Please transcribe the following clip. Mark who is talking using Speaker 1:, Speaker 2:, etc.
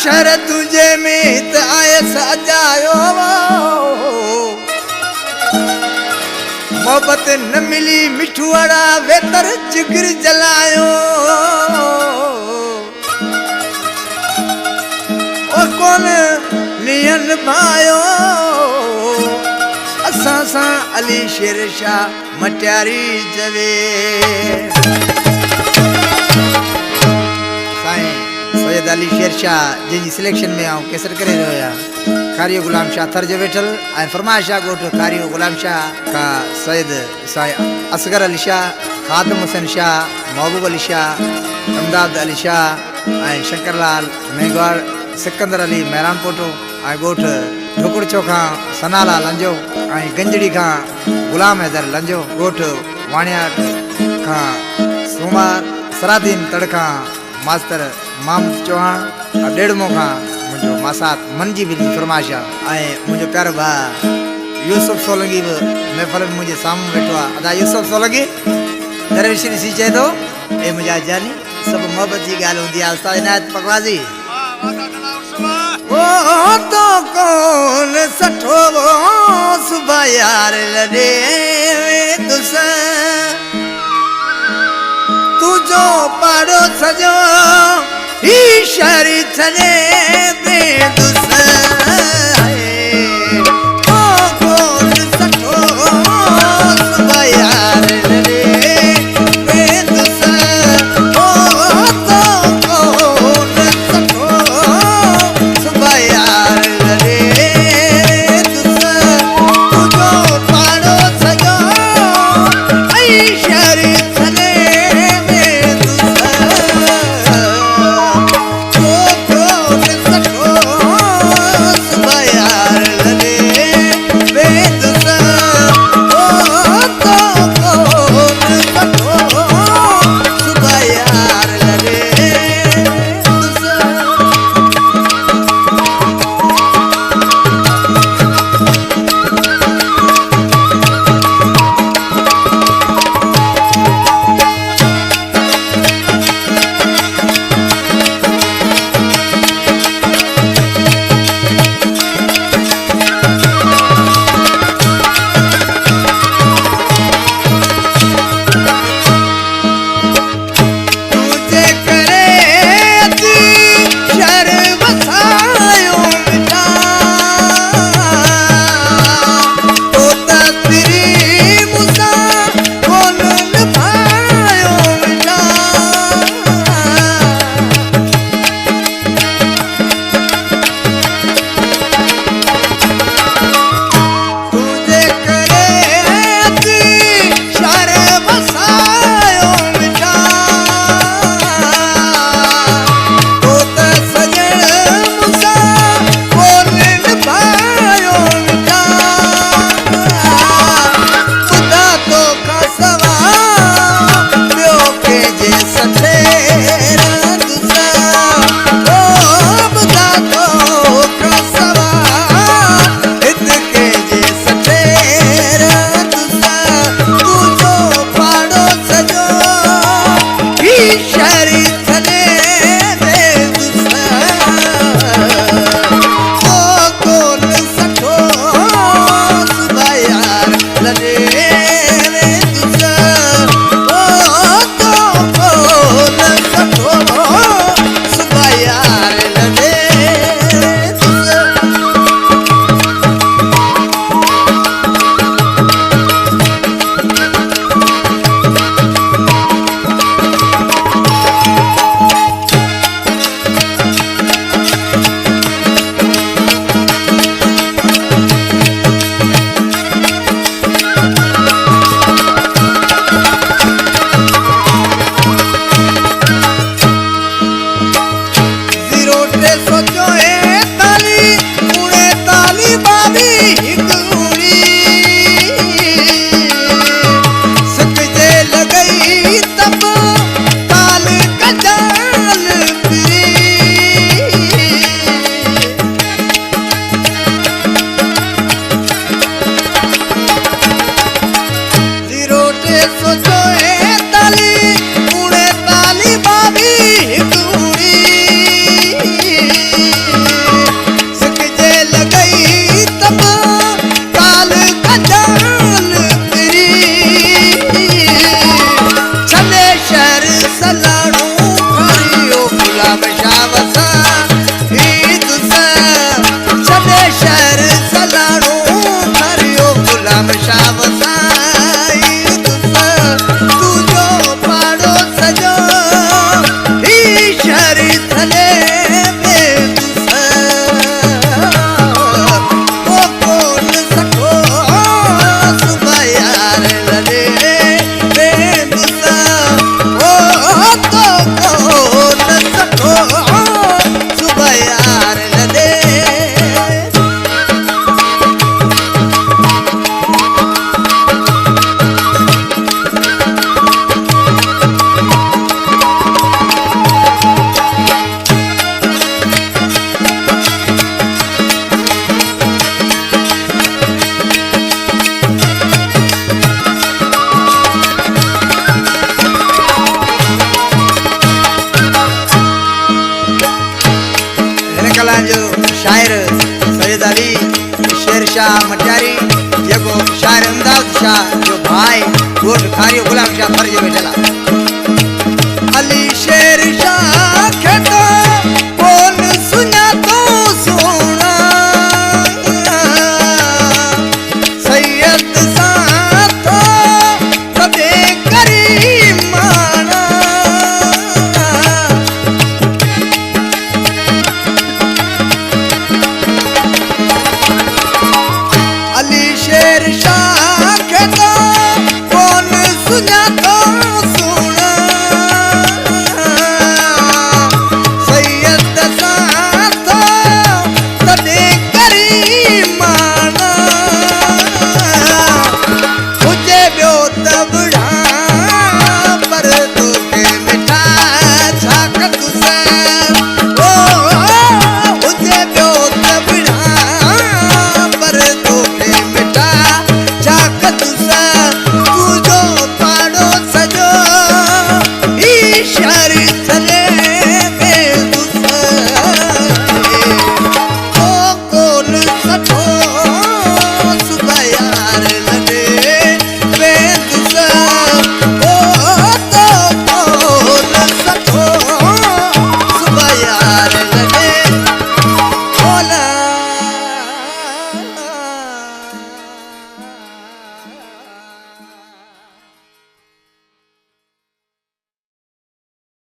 Speaker 1: Sir तुझे में त आए सजायो मोहब्बत न मिली मिठुआड़ा वेतर जिगर जलायो और कौन लियन भायो असा सा अली शेर शाह मटियारी जवे सैयद अली शेर शाह जिन सिलेक्शन में आऊं केसर करे रहा खारियो गुलाम शाह थर जो वेठल ऐं फरमाइश शाह गोठ खारियो गुलाम शाह का सैयद असगर अली शाह खादम हुसैन शाह महबूब अली शाह अमदाद अली शाह ऐं शंकरलाल मेघवाड़ सिकंदर अली मेहरान पोटो ऐं गोठ ढुकुड़चो खां सनाला लंजो ऐं गंजड़ी खां गुलाम हैदर लंजो गोठ वाणिया खां सोमार सरादीन तड़ खां मास्तर मामद चौहान डेढ़मो खां मुझो मासात मन जी भी फरमाइश आहे मुझो प्यारो भाउ यूसुफ सोलंगी भी महफ़िल में मुझे साम्हूं वेठो आहे अदा यूसुफ सोलंगी दरवेश ॾिसी चए थो ए मुंहिंजा जानी सभु मोहब्बत जी ॻाल्हि हूंदी आहे उस्ताद इनायत पकवाज़ी ओ तो कौन सठो सुबह यार लड़े तुस तुझो पाड़ो सजो ही शरी थने बेदुस ओ कौन सठो सुबह यार लड़े बेदुस ओ तो कौन सठो सुबह यार लड़े तुस तुझो पाड़ो सजो ही शरी थने बेदुस ओ कौन सठो जो शायर सैयद अली शेर शाह मटियारी जेको शायर अमदाद शाह जो भाई गोठ खारियो गुलाम शाह थर जे वेठल आहे।